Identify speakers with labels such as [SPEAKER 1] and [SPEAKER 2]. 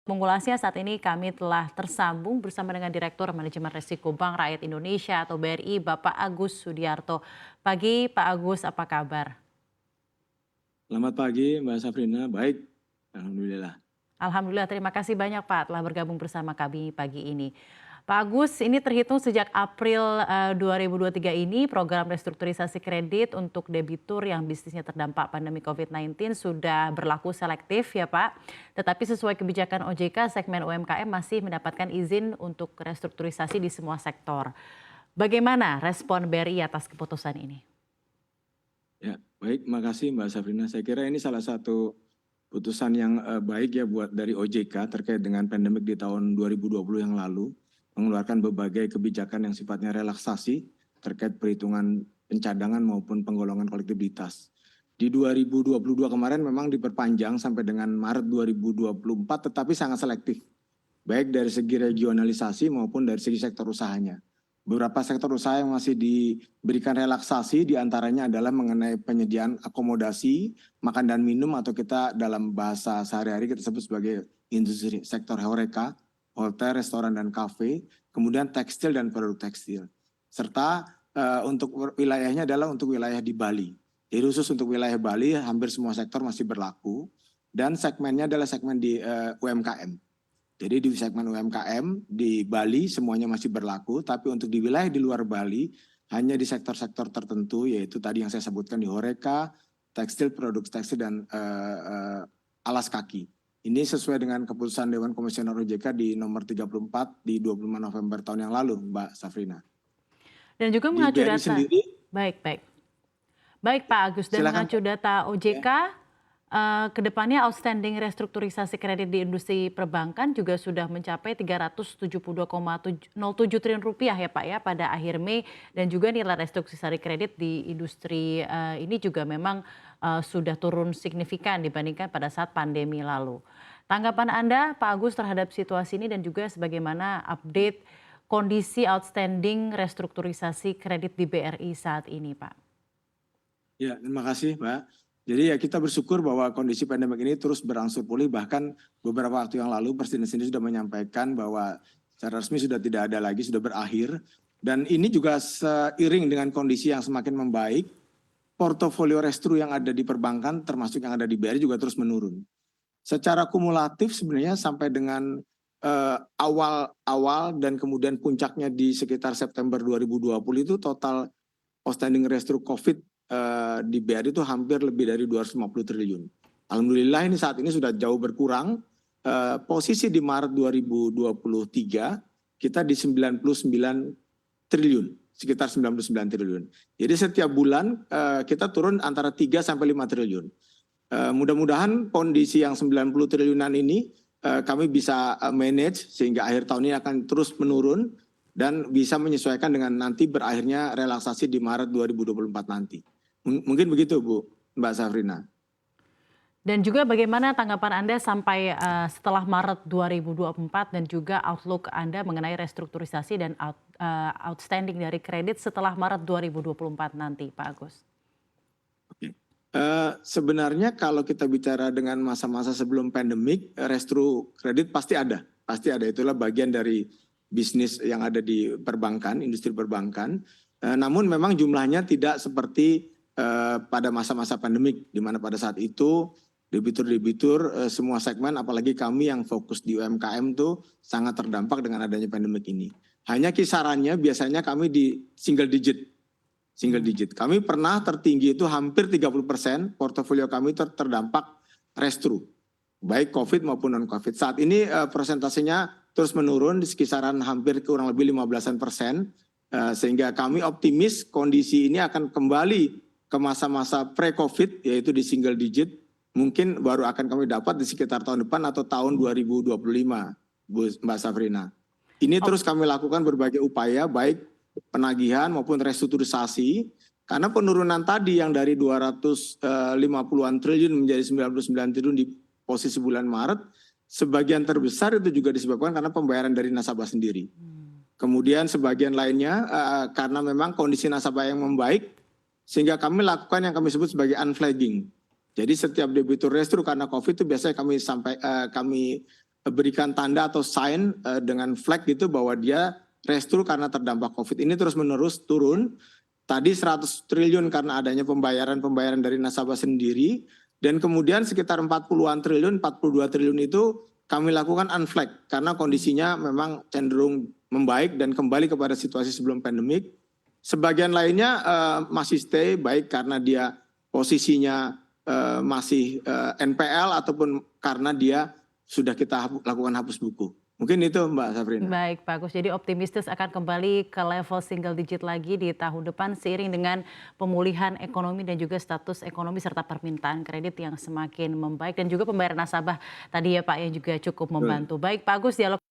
[SPEAKER 1] Mengulasnya saat ini kami telah tersambung bersama dengan Direktur Manajemen Risiko Bank Rakyat Indonesia atau BRI, Bapak Agus Sudiarto. Pagi Pak Agus, apa kabar?
[SPEAKER 2] Selamat pagi Mbak Safrina, baik, alhamdulillah.
[SPEAKER 1] Alhamdulillah, terima kasih banyak Pak telah bergabung bersama kami pagi ini. Pak Agus, ini terhitung sejak April 2023 ini program restrukturisasi kredit untuk debitur yang bisnisnya terdampak pandemi COVID-19 sudah berlaku selektif ya Pak. Tetapi sesuai kebijakan OJK, segmen UMKM masih mendapatkan izin untuk restrukturisasi di semua sektor. Bagaimana respon BRI atas keputusan ini?
[SPEAKER 2] Ya, baik, makasih Mbak Safrina. Saya kira ini salah satu putusan yang baik ya buat dari OJK terkait dengan pandemik di tahun 2020 yang lalu, mengeluarkan berbagai kebijakan yang sifatnya relaksasi terkait perhitungan pencadangan maupun penggolongan kolektibilitas. Di 2022 kemarin memang diperpanjang sampai dengan Maret 2024, tetapi sangat selektif, baik dari segi regionalisasi maupun dari segi sektor usahanya. Beberapa sektor usaha yang masih diberikan relaksasi diantaranya adalah mengenai penyediaan akomodasi, makan dan minum atau kita dalam bahasa sehari-hari kita sebut sebagai industri sektor horeca, hotel, restoran dan kafe, kemudian tekstil dan produk tekstil. Serta untuk wilayahnya adalah untuk wilayah di Bali. Jadi khusus untuk wilayah Bali hampir semua sektor masih berlaku dan segmennya adalah segmen di UMKM. Jadi di segmen UMKM di Bali semuanya masih berlaku, tapi untuk di wilayah di luar Bali hanya di sektor-sektor tertentu, yaitu tadi yang saya sebutkan di horeca, tekstil, produk tekstil dan alas kaki. Ini sesuai dengan keputusan Dewan Komisioner OJK di nomor 34 di 25 November tahun yang lalu, Mbak Safrina.
[SPEAKER 1] Dan juga
[SPEAKER 2] Di
[SPEAKER 1] mengacu
[SPEAKER 2] BRI
[SPEAKER 1] data.
[SPEAKER 2] sendiri,
[SPEAKER 1] Baik Pak Agus, dan
[SPEAKER 2] silakan.
[SPEAKER 1] mengacu data
[SPEAKER 2] Ya.
[SPEAKER 1] OJK, kedepannya outstanding restrukturisasi kredit di industri perbankan juga sudah mencapai 372,07 triliun rupiah ya Pak ya pada akhir Mei, dan juga nilai restrukturisasi kredit di industri ini juga memang sudah turun signifikan dibandingkan pada saat pandemi lalu. Tanggapan Anda Pak Agus terhadap situasi ini dan juga sebagaimana update kondisi outstanding restrukturisasi kredit di BRI saat ini Pak?
[SPEAKER 2] Ya, terima kasih Pak. Jadi ya kita bersyukur bahwa kondisi pandemik ini terus berangsur pulih, bahkan beberapa waktu yang lalu Presiden sendiri sudah menyampaikan bahwa secara resmi sudah tidak ada lagi, sudah berakhir. Dan ini juga seiring dengan kondisi yang semakin membaik, portofolio restru yang ada di perbankan termasuk yang ada di BRI juga terus menurun. Secara kumulatif sebenarnya sampai dengan awal dan kemudian puncaknya di sekitar September 2020 itu total outstanding restru COVID di BRI itu hampir lebih dari 250 triliun. Alhamdulillah ini saat ini sudah jauh berkurang. Posisi di Maret 2023 kita di 99 triliun, sekitar 99 triliun. Jadi setiap bulan kita turun antara 3 sampai 5 triliun. Mudah-mudahan kondisi yang 90 triliunan ini kami bisa manage sehingga akhir tahun ini akan terus menurun dan bisa menyesuaikan dengan nanti berakhirnya relaksasi di Maret 2024 nanti. Mungkin begitu Bu, Mbak Safrina.
[SPEAKER 1] Dan juga bagaimana tanggapan Anda sampai setelah Maret 2024 dan juga outlook Anda mengenai restrukturisasi dan outstanding dari kredit setelah Maret 2024 nanti, Pak Agus?
[SPEAKER 2] Sebenarnya kalau kita bicara dengan masa-masa sebelum pandemik, restru kredit pasti ada. Pasti ada, itulah bagian dari bisnis yang ada di perbankan, industri perbankan. Namun memang jumlahnya tidak seperti pada masa-masa pandemik, di mana pada saat itu debitur-debitur semua segmen, apalagi kami yang fokus di UMKM tuh sangat terdampak dengan adanya pandemik ini. Hanya kisarannya biasanya kami di single digit. Kami pernah tertinggi itu hampir 30% portofolio kami terdampak restru, baik COVID maupun non-COVID. Saat ini persentasenya terus menurun di kisaran hampir kurang lebih 15%, sehingga kami optimis kondisi ini akan kembali ke masa-masa pre-COVID, yaitu di single digit, mungkin baru akan kami dapat di sekitar tahun depan atau tahun 2025, Bu Mbak Safrina. Ini terus kami lakukan berbagai upaya, baik penagihan maupun restrukturisasi, karena penurunan tadi yang dari 250-an triliun menjadi 99 triliun di posisi bulan Maret, sebagian terbesar itu juga disebabkan karena pembayaran dari nasabah sendiri. Kemudian sebagian lainnya karena memang kondisi nasabah yang membaik, sehingga kami lakukan yang kami sebut sebagai unflagging. Jadi setiap debitur restru karena COVID itu biasanya kami berikan tanda atau sign dengan flag gitu bahwa dia restru karena terdampak COVID. Ini terus-menerus turun. Tadi 100 triliun karena adanya pembayaran dari nasabah sendiri, dan kemudian sekitar 40-an triliun, 42 triliun itu kami lakukan unflag karena kondisinya memang cenderung membaik dan kembali kepada situasi sebelum pandemik. Sebagian lainnya masih stay baik karena dia posisinya masih NPL ataupun karena dia sudah kita lakukan hapus buku. Mungkin itu Mbak Safrina.
[SPEAKER 1] Baik, Pak Agus. Jadi optimistis akan kembali ke level single digit lagi di tahun depan seiring dengan pemulihan ekonomi dan juga status ekonomi serta permintaan kredit yang semakin membaik dan juga pembayaran nasabah tadi ya Pak yang juga cukup membantu. Baik, Pak Agus, dialog